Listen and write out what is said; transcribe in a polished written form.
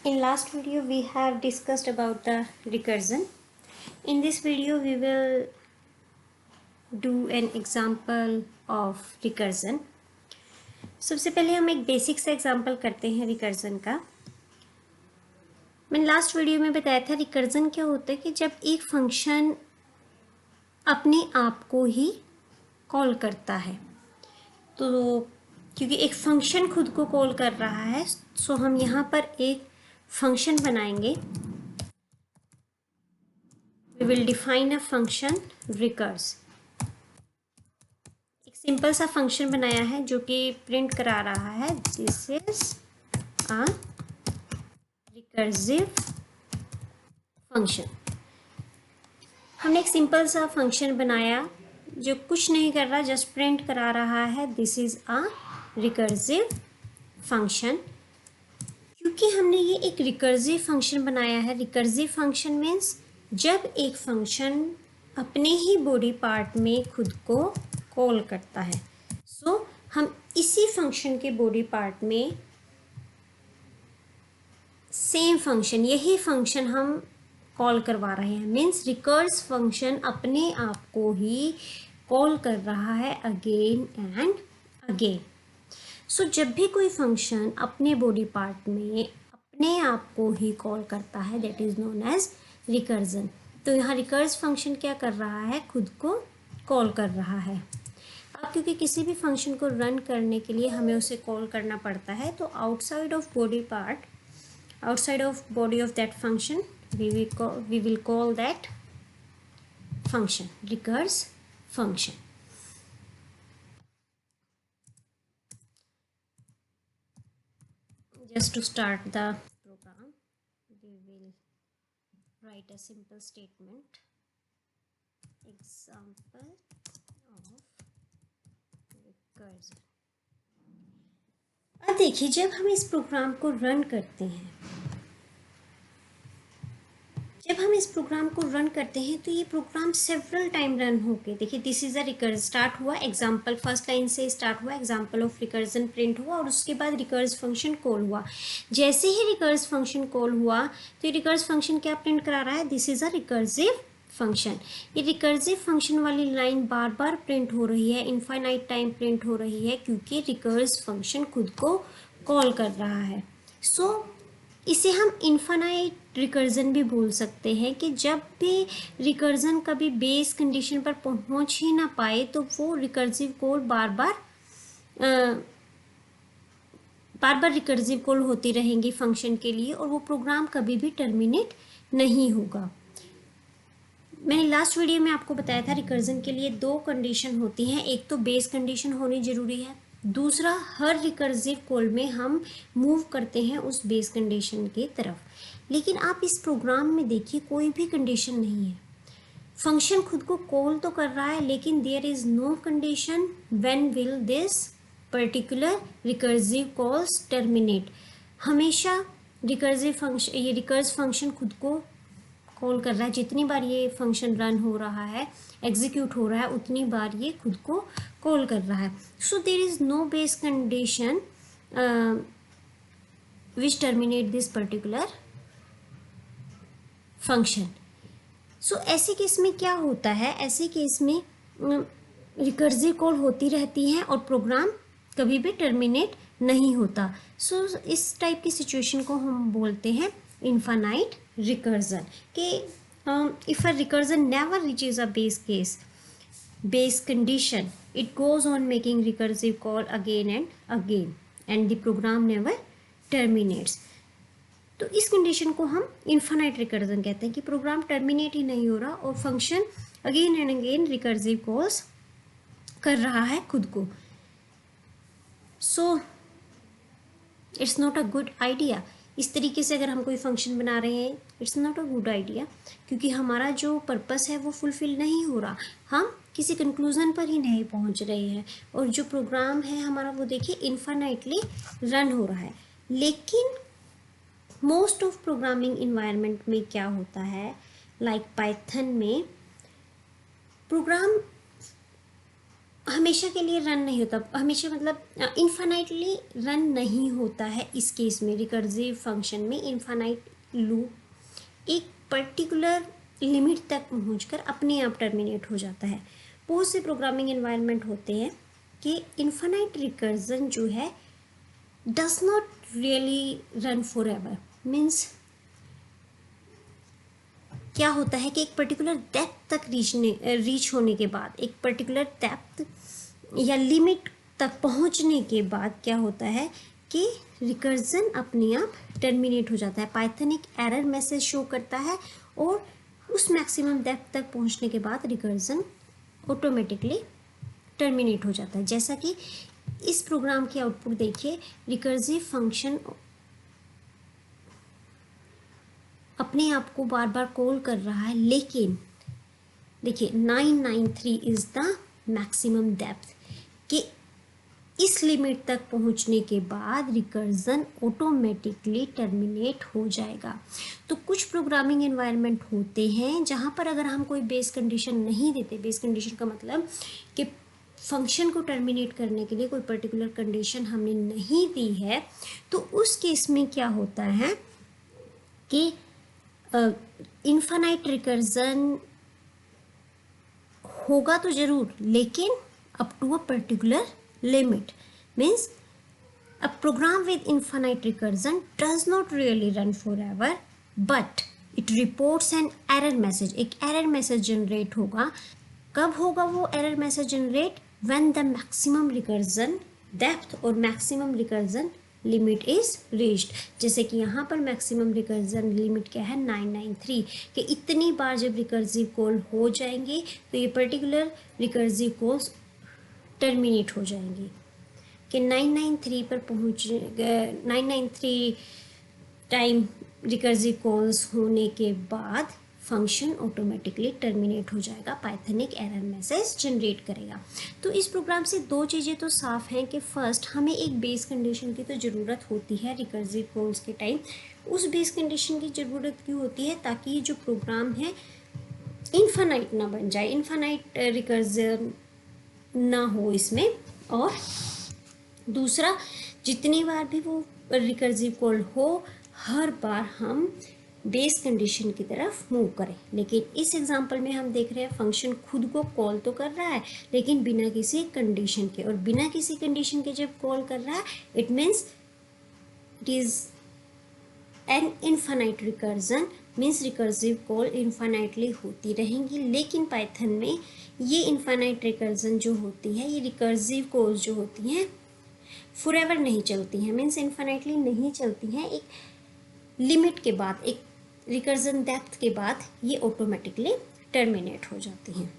In last video we have discussed about the recursion. In this video we will do an example of recursion. सबसे पहले हम एक basic सा example करते हैं रिकर्जन का. मैंने लास्ट वीडियो में बताया था रिकर्जन क्या होता है कि जब एक फंक्शन अपने आप को ही कॉल करता है. तो क्योंकि एक फंक्शन खुद को कॉल कर रहा है सो हम यहाँ पर एक फंक्शन बनाएंगे. We will define a function recurs. एक सिंपल सा फंक्शन बनाया है जो कि प्रिंट करा रहा है this is a recursive function. हमने एक सिंपल सा फंक्शन बनाया जो कुछ नहीं कर रहा, जस्ट प्रिंट करा रहा है this is a recursive function. क्योंकि हमने ये एक रिकर्सिव फंक्शन बनाया है, रिकर्सिव फंक्शन मीन्स जब एक फंक्शन अपने ही बॉडी पार्ट में खुद को कॉल करता है. सो हम इसी फंक्शन के बॉडी पार्ट में सेम फंक्शन, यही फंक्शन हम कॉल करवा रहे हैं. मीन्स रिकर्स फंक्शन अपने आप को ही कॉल कर रहा है अगेन एंड अगेन. सो जब भी कोई फंक्शन अपने बॉडी पार्ट में अपने आप को ही कॉल करता है that is known as recursion. तो यहाँ रिकर्स फंक्शन क्या कर रहा है, खुद को कॉल कर रहा है. अब क्योंकि किसी भी फंक्शन को रन करने के लिए हमें उसे कॉल करना पड़ता है तो outside of body part, outside of body of that function we will call that function recurse function. Just to start the program we will write a simple statement example of recursion. अब देखिए जब हम इस programme को run करते हैं, तो ये प्रोग्राम सेवरल टाइम रन होके, देखिए दिस इज अ रिकर्ज स्टार्ट हुआ, एग्जाम्पल फर्स्ट लाइन से स्टार्ट हुआ, एग्जाम्पल ऑफ रिकर्जन प्रिंट हुआ और उसके बाद रिकर्ज फंक्शन कॉल हुआ. जैसे ही रिकर्ज फंक्शन कॉल हुआ तो ये रिकर्ज फंक्शन क्या प्रिंट करा रहा है, this is a recursive function. ये रिकर्सिव फंक्शन वाली लाइन बार बार प्रिंट हो रही है, इनफाइनाइट टाइम प्रिंट हो रही है क्योंकि रिकर्ज फंक्शन खुद को कॉल कर रहा है. सो इसे हम इनफाइनाइट रिकर्जन भी बोल सकते हैं कि जब भी रिकर्जन कभी बेस कंडीशन पर पहुंच ही ना पाए तो वो रिकर्सिव कॉल बार बार रिकर्सिव कॉल होती रहेंगी फंक्शन के लिए और वो प्रोग्राम कभी भी टर्मिनेट नहीं होगा. मैंने लास्ट वीडियो में आपको बताया था रिकर्जन के लिए दो कंडीशन होती हैं, एक तो बेस कंडीशन होनी जरूरी है, दूसरा हर रिकर्सिव कॉल में हम मूव करते हैं उस बेस कंडीशन की तरफ. लेकिन आप इस प्रोग्राम में देखिए कोई भी कंडीशन नहीं है, फंक्शन खुद को कॉल तो कर रहा है लेकिन there is no condition when will this particular recursive calls terminate. हमेशा रिकर्सिव फंक्शन, ये रिकर्स फंक्शन खुद को कॉल कर रहा है, जितनी बार ये फंक्शन रन हो रहा है, एग्जीक्यूट हो रहा है, उतनी बार ये खुद को कॉल कर रहा है. So there is no base condition which terminate this particular function. So ऐसे केस में क्या होता है, ऐसे केस में रिकर्सिव कॉल होती रहती हैं और प्रोग्राम कभी भी टर्मिनेट नहीं होता. सो इस टाइप की सिचुएशन को हम बोलते हैं इनफाइनाइट recursion कि if a recursion never reaches a base condition it goes on making recursive call again and again and the program never terminates. तो इस कंडीशन को हम इनफाइनाइट रिकर्जन कहते हैं कि प्रोग्राम टर्मिनेट ही नहीं हो रहा और function again and again recursive calls कर रहा है खुद को. So it's not a good idea. इस तरीके से अगर हम कोई फंक्शन बना रहे हैं it's not a good idea क्योंकि हमारा जो पर्पस है वो फुलफिल नहीं हो रहा, हम किसी कंक्लूजन पर ही नहीं पहुंच रहे हैं और जो प्रोग्राम है हमारा वो देखिए इनफाइनाइटली रन हो रहा है. लेकिन मोस्ट ऑफ प्रोग्रामिंग इन्वायरमेंट में क्या होता है, लाइक पाइथन में प्रोग्राम हमेशा के लिए रन नहीं होता, हमेशा मतलब इन्फानाइटली रन नहीं होता है। इस केस में रिकर्सिव फंक्शन में इन्फानाइट लूप एक पर्टिकुलर लिमिट तक पहुंचकर अपने आप टर्मिनेट हो जाता है। बहुत से प्रोग्रामिंग एनवायरनमेंट होते हैं कि इन्फानाइट रिकर्जन जो है does not really run for ever. Means क्या होता है कि एक पर्टिकुलर डेप्थ तक रीच होने के बाद, एक पर्टिकुलर डेप्थ या लिमिट तक पहुंचने के बाद क्या होता है कि रिकर्जन अपने आप टर्मिनेट हो जाता है। पाइथन एक एरर मैसेज शो करता है और उस मैक्सिमम डेप्थ तक पहुंचने के बाद रिकर्जन ऑटोमेटिकली टर्मिनेट हो जाता है। जैसा कि इस प्रोग्राम की आउटपुट देखिए, रिकर्सिव फंक्शन अपने आप को बार बार कॉल कर रहा है, लेकिन देखिए 993 इज द मैक्सिमम डेप्थ कि इस लिमिट तक पहुंचने के बाद रिकर्जन ऑटोमेटिकली टर्मिनेट हो जाएगा। तो कुछ प्रोग्रामिंग एनवायरनमेंट होते हैं जहां पर अगर हम कोई बेस कंडीशन नहीं देते, बेस कंडीशन का मतलब कि फंक्शन को टर्मिनेट करने के लिए कोई पर्टिकुलर कंडीशन हमने नहीं दी है, तो उस केस में क्या होता है कि इन्फानाइट रिकर्जन होगा तो जरूर, लेकिन up to a particular limit. Means a program with infinite recursion does not really run forever, but it reports an error message। एक error message generate होगा। कब होगा वो error message generate? when the maximum recursion depth और maximum recursion limit is reached. जैसे कि यहाँ पर मैक्सिमम रिकर्जन लिमिट क्या है 993, कि इतनी बार जब रिकर्सिव कॉल हो जाएंगे तो ये पर्टिकुलर रिकर्सिव कॉल्स टर्मिनेट हो जाएंगी। कि 993 पर पहुँच 993 टाइम रिकर्सिव कॉल्स होने के बाद फंक्शन ऑटोमेटिकली टर्मिनेट हो जाएगा। पाइथन एक एरर मैसेज जनरेट करेगा। तो इस प्रोग्राम से दो चीज़ें तो साफ हैं कि फर्स्ट हमें एक बेस कंडीशन की तो ज़रूरत होती है रिकर्सिव कॉल्स के टाइम। उस बेस कंडीशन की ज़रूरत क्यों होती है? ताकि ये जो प्रोग्राम है इन्फानाइट ना बन जाए, इन्फानाइट रिकर्जन ना हो इसमें। और दूसरा, जितनी बार भी वो रिकर्सिव कॉल हो, हर बार हम बेस कंडीशन की तरफ मूव करें। लेकिन इस एग्जांपल में हम देख रहे हैं फंक्शन खुद को कॉल तो कर रहा है, लेकिन बिना किसी कंडीशन के। और बिना किसी कंडीशन के जब कॉल कर रहा है, it means it is an infinite recursion. Means recursive call infinitely होती रहेंगी। लेकिन पाइथन में ये इन्फानाइट रिकर्जन जो होती है, ये रिकर्सिव कॉल्स जो होती हैं फॉरएवर नहीं चलती हैं। मीन्स इन्फानाइटली नहीं चलती हैं। एक लिमिट के बाद, एक रिकर्जन डेप्थ के बाद ये ऑटोमेटिकली टर्मिनेट हो जाती हैं।